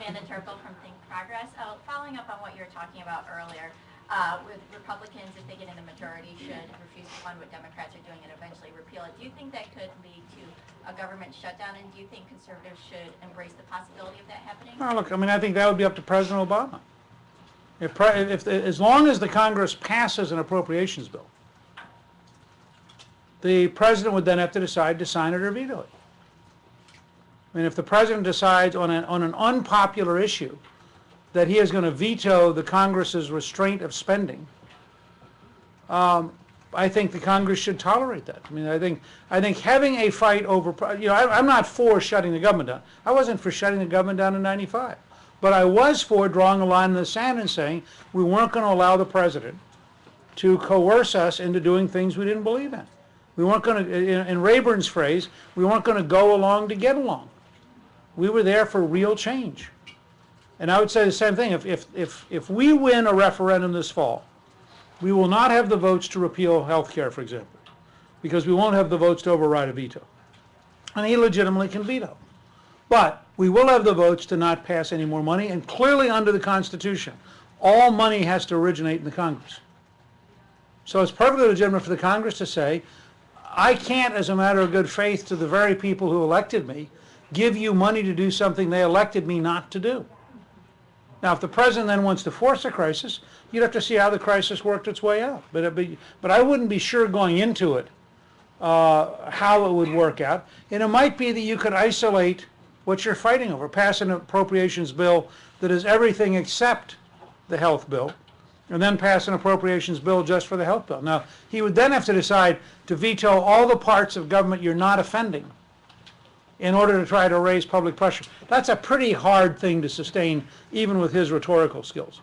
Amanda Turkle from Think Progress. Following up on what you were talking about earlier, with Republicans, if they get in the majority, should refuse to fund what Democrats are doing and eventually repeal it. Do you think that could lead to a government shutdown, and do you think conservatives should embrace the possibility of that happening? Well, look, I mean, I think that would be up to President Obama. As long as the Congress passes an appropriations bill, the president would then have to decide to sign it or veto it. I mean, if the president decides on an unpopular issue that he is going to veto the Congress's restraint of spending, I think the Congress should tolerate that. I mean, I think having a fight over, I'm not for shutting the government down. I wasn't for shutting the government down in '95, but I was for drawing a line in the sand and saying we weren't going to allow the president to coerce us into doing things we didn't believe in. We weren't going to, in Rayburn's phrase, we weren't going to go along to get along. We were there for real change. And I would say the same thing. If we win a referendum this fall, we will not have the votes to repeal health care, for example, because we won't have the votes to override a veto. And he legitimately can veto. But we will have the votes to not pass any more money, and clearly under the Constitution, all money has to originate in the Congress. So it's perfectly legitimate for the Congress to say, I can't, as a matter of good faith to the very people who elected me, give you money to do something they elected me not to do. Now, if the president then wants to force a crisis, you'd have to see how the crisis worked its way out. But I wouldn't be sure going into it how it would work out. And it might be that you could isolate what you're fighting over, pass an appropriations bill that is everything except the health bill, and then pass an appropriations bill just for the health bill. Now, he would then have to decide to veto all the parts of government you're not offending in order to try to raise public pressure. That's a pretty hard thing to sustain, even with his rhetorical skills.